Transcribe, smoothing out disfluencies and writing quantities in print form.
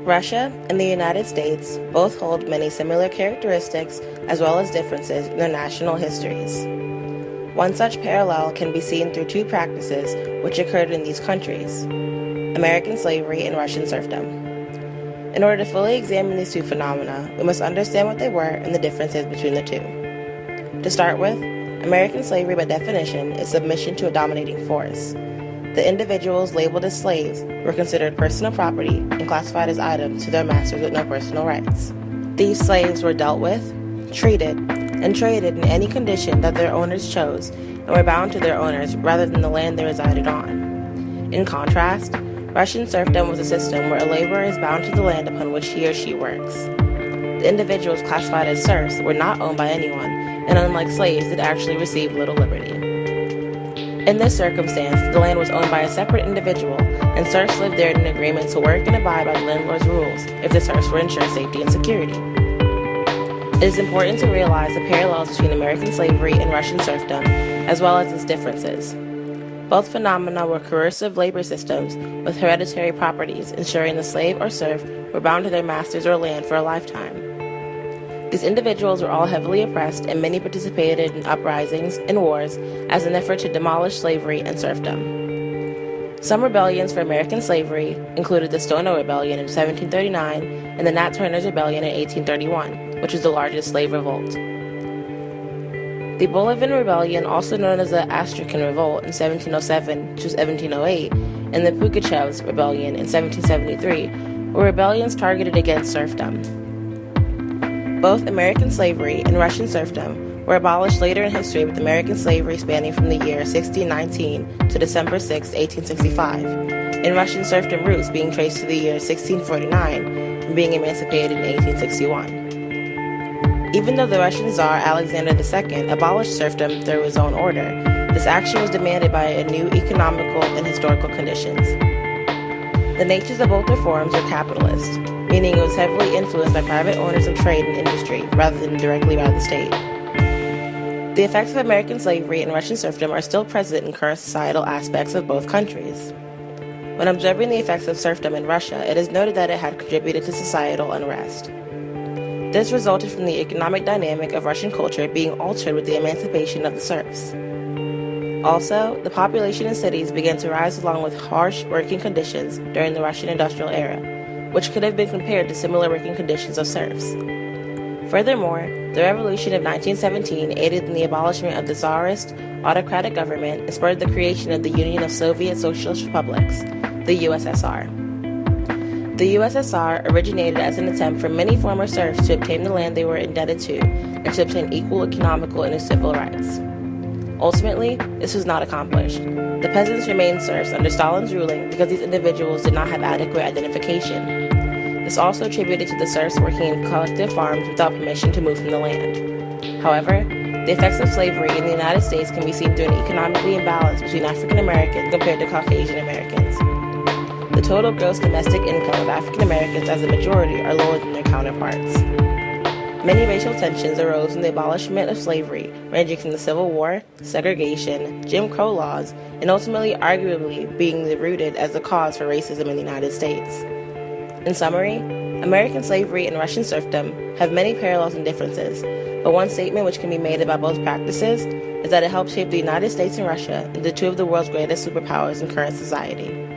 Russia and the United States both hold many similar characteristics as well as differences in their national histories. One such parallel can be seen through two practices which occurred in these countries: American slavery and Russian serfdom. In order to fully examine these two phenomena, we must understand what they were and the differences between the two. To start with, American slavery by definition is submission to a dominating force. The individuals labeled as slaves were considered personal property and classified as items to their masters with no personal rights. These slaves were dealt with, treated, and traded in any condition that their owners chose and were bound to their owners rather than the land they resided on. In contrast, Russian serfdom was a system where a laborer is bound to the land upon which he or she works. The individuals classified as serfs were not owned by anyone, and unlike slaves, did actually receive little liberty. In this circumstance, the land was owned by a separate individual, and serfs lived there in an agreement to work and abide by the landlord's rules if the serfs were ensured safety and security. It is important to realize the parallels between American slavery and Russian serfdom, as well as its differences. Both phenomena were coercive labor systems with hereditary properties, ensuring the slave or serf were bound to their masters or land for a lifetime. These individuals were all heavily oppressed, and many participated in uprisings and wars as an effort to demolish slavery and serfdom. Some rebellions for American slavery included the Stono Rebellion in 1739 and the Nat Turner's Rebellion in 1831, which was the largest slave revolt. The Bolivian Rebellion, also known as the Astrakhan Revolt in 1707 to 1708, and the Pugachev's Rebellion in 1773 were rebellions targeted against serfdom. Both American slavery and Russian serfdom were abolished later in history, with American slavery spanning from the year 1619 to December 6, 1865, and Russian serfdom roots being traced to the year 1649 and being emancipated in 1861. Even though the Russian Tsar Alexander II abolished serfdom through his own order, this action was demanded by a new economical and historical conditions. The natures of both reforms were capitalist, meaning it was heavily influenced by private owners of trade and industry rather than directly by the state. The effects of American slavery and Russian serfdom are still present in current societal aspects of both countries. When observing the effects of serfdom in Russia, it is noted that it had contributed to societal unrest. This resulted from the economic dynamic of Russian culture being altered with the emancipation of the serfs. Also, the population in cities began to rise along with harsh working conditions during the Russian industrial era, which could have been compared to similar working conditions of serfs. Furthermore, the revolution of 1917 aided in the abolishment of the Tsarist autocratic government and spurred the creation of the Union of Soviet Socialist Republics, the USSR. The USSR originated as an attempt for many former serfs to obtain the land they were indebted to and to obtain equal economical and civil rights. Ultimately, this was not accomplished. The peasants remained serfs under Stalin's ruling because these individuals did not have adequate identification. This also attributed to the serfs working in collective farms without permission to move from the land. However, the effects of slavery in the United States can be seen through an economically imbalance between African Americans compared to Caucasian Americans. The total gross domestic income of African Americans as a majority are lower than their counterparts. Many racial tensions arose in the abolishment of slavery, ranging from the Civil War, segregation, Jim Crow laws, and ultimately arguably being rooted as the cause for racism in the United States. In summary, American slavery and Russian serfdom have many parallels and differences, but one statement which can be made about both practices is that it helped shape the United States and Russia into two of the world's greatest superpowers in current society.